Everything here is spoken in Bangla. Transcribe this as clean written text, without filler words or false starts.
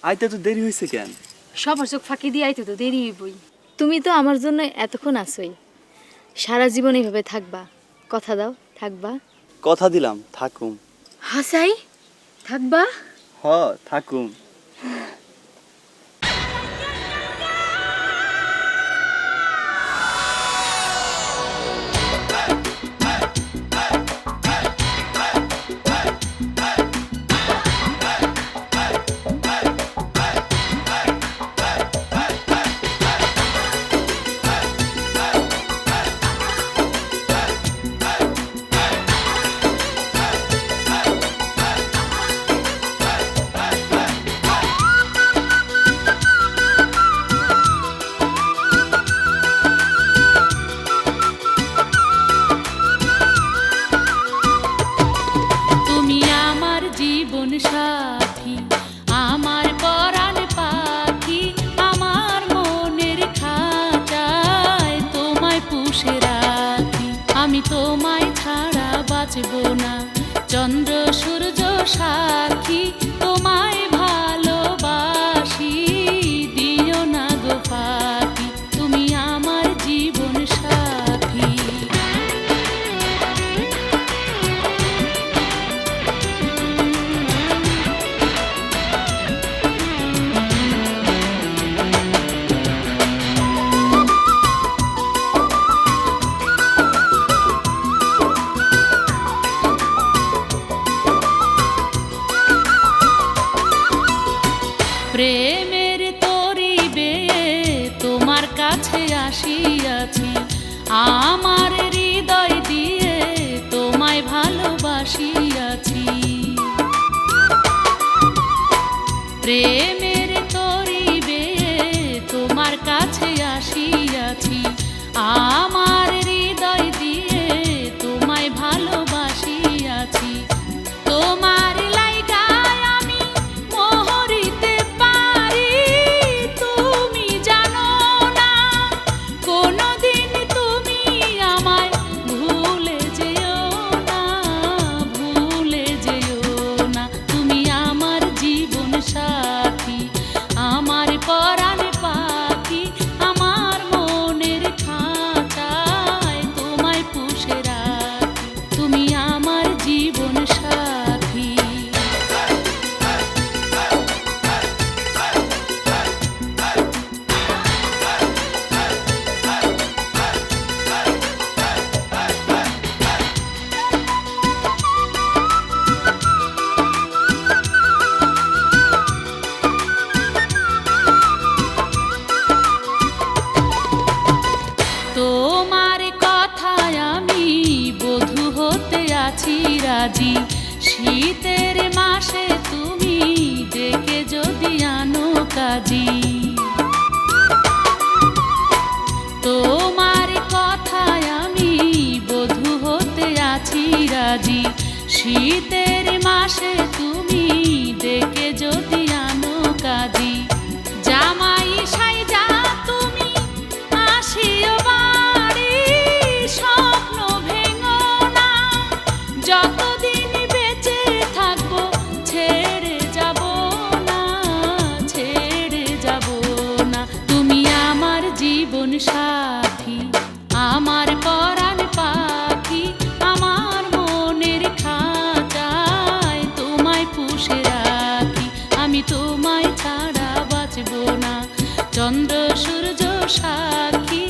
আইতে তো দেরি হয়েছে কেন? সবার চোখ ফাঁকি দিয়ে আইতে তো দেরি হইবই। তুমি তো আমার জন্য এতক্ষণ আসোই, সারা জীবন এইভাবে থাকবা, কথা দাও থাকবা। কথা দিলাম থাকুম। হাসাই থাকবা। হ থাকুম। তুমি আমার জীবন সাথী, আমার পরাণ পাখি, আমার মনের খাঁচায় তোমায় পুষে রাখি। আমি তোমায় ছাড়া বাঁচব না, চন্দ্র সূর্য সাক্ষী, তোমায় ভালোবাসি, দিও না গো ফাঁকি, তুমি আমার জীবন সাথী। প্রেমের তরিবে তোমার কাছে আসিয়াছি, আমার হৃদয় দিয়ে তোমায় ভালোবাসিয়াছি। প্রেমের তরিবে তোমার কাছে আসিয়াছি, আমার হৃদয় দিয়ে তোমায় ভালোবাসিয়াছি। তোমার লাইগায় আমি মরিতে পারি, তুমি জানো না কোনদিন তুমি আমায় ভুলে যেও না, ভুলে যেও না। তুমি আমার জীবন সাথী, আমার পরাণ পাখি, আমার মনের খাঁচায় তোমায় পুষে রাখি, তুমি আমার জীবন সাথী। তোমার কথায় আমি বধূ হতে আছি রাজি, শীতের মাসে তুমি ডেকে যদি আনো কাজী। তোমার কথায় আমি বধূ হতে আছি রাজি, শীতের মাসে তুমি ডেকে যদি আনো কাজী। জামাই সাইজা তুমি আসিও বাড়ি, স্বপ্ন ভেঙো না, যতদিন বেঁচে থাকবো ছেড়ে যাব না, ছেড়ে যাব না। তুমি আমার জীবন সাথী, আমার পরাণ পাখি, আমার মনের খাঁচায় তোমায় পুষে রাখি। আমি তোমায় ছাড়া বাঁচব না, চন্দ্র সূর্য সাক্ষী,